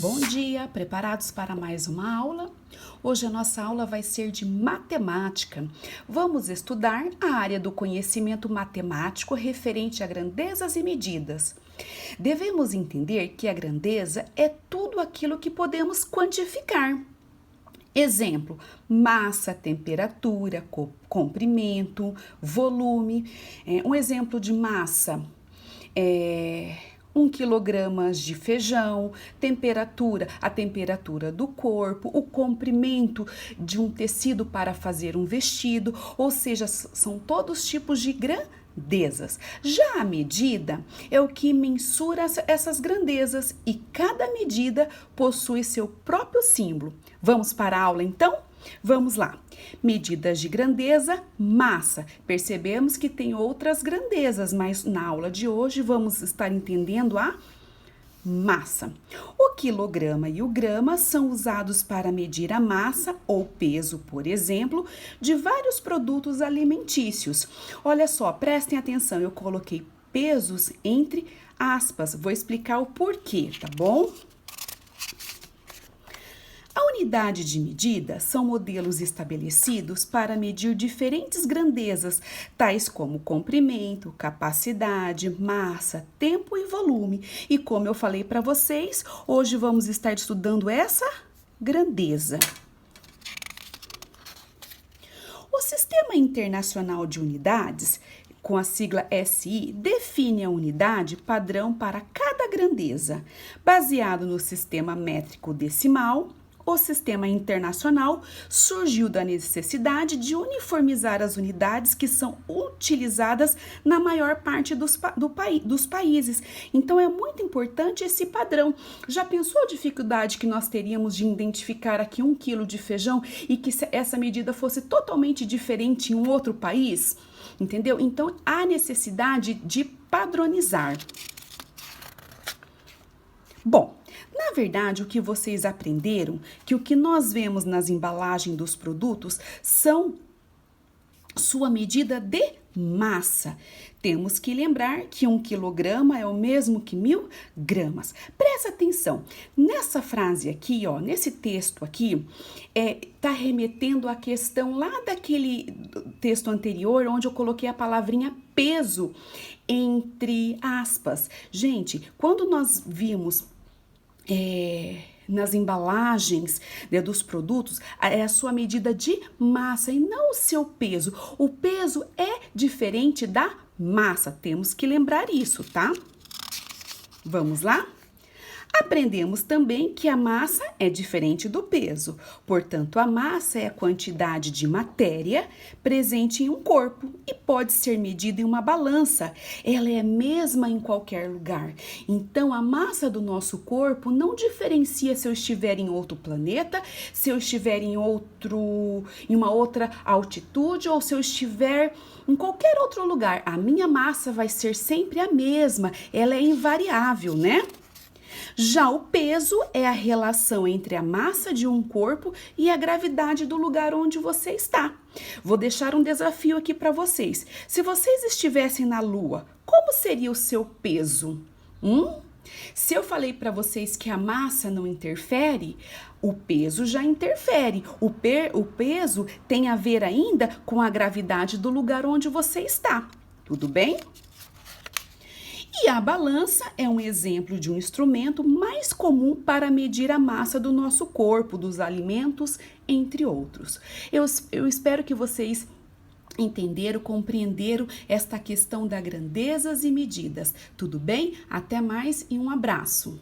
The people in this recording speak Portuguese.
Bom dia, preparados para mais uma aula? Hoje a nossa aula vai ser de matemática. Vamos estudar a área do conhecimento matemático referente a grandezas e medidas. Devemos entender que a grandeza é tudo aquilo que podemos quantificar. Exemplo: massa, temperatura, comprimento, volume. Um exemplo de massa é 1 kg de feijão, temperatura, a temperatura do corpo, o comprimento de um tecido para fazer um vestido, ou seja, são todos tipos de grandezas. Já a medida é o que mensura essas grandezas e cada medida possui seu próprio símbolo. Vamos para a aula então? Vamos lá. Medidas de grandeza, massa. Percebemos que tem outras grandezas, mas na aula de hoje vamos estar entendendo a massa. O quilograma e o grama são usados para medir a massa ou peso, por exemplo, de vários produtos alimentícios. Olha só, prestem atenção, eu coloquei pesos entre aspas. Vou explicar o porquê, tá bom? A unidade de medida são modelos estabelecidos para medir diferentes grandezas, tais como comprimento, capacidade, massa, tempo e volume. E como eu falei para vocês, hoje vamos estar estudando essa grandeza. O Sistema Internacional de Unidades, com a sigla SI, define a unidade padrão para cada grandeza, baseado no sistema métrico decimal. O sistema internacional surgiu da necessidade de uniformizar as unidades que são utilizadas na maior parte dos países. Então, é muito importante esse padrão. Já pensou a dificuldade que nós teríamos de identificar aqui 1 quilo de feijão e que essa medida fosse totalmente diferente em um outro país? Entendeu? Então, há necessidade de padronizar. Bom, na verdade, o que vocês aprenderam, que o que nós vemos nas embalagens dos produtos são sua medida de massa. Temos que lembrar que 1 quilograma é o mesmo que 1000 gramas. Presta atenção, nessa frase aqui, ó, nesse texto aqui, tá remetendo à questão lá daquele texto anterior, onde eu coloquei a palavrinha peso entre aspas. Gente, quando nós vimos nas embalagens, né, dos produtos, é a sua medida de massa e não o seu peso. O peso é diferente da massa, temos que lembrar isso, tá? Vamos lá? Aprendemos também que a massa é diferente do peso, portanto, a massa é a quantidade de matéria presente em um corpo e pode ser medida em uma balança. Ela é a mesma em qualquer lugar. Então, a massa do nosso corpo não diferencia se eu estiver em outro planeta, se eu estiver em uma outra altitude ou se eu estiver em qualquer outro lugar. A minha massa vai ser sempre a mesma, ela é invariável, né? Já o peso é a relação entre a massa de um corpo e a gravidade do lugar onde você está. Vou deixar um desafio aqui para vocês. Se vocês estivessem na Lua, como seria o seu peso? Se eu falei para vocês que a massa não interfere, o peso já interfere. O peso tem a ver ainda com a gravidade do lugar onde você está. Tudo bem? E a balança é um exemplo de um instrumento mais comum para medir a massa do nosso corpo, dos alimentos, entre outros. Eu espero que vocês entenderam, compreenderam esta questão das grandezas e medidas. Tudo bem? Até mais e um abraço!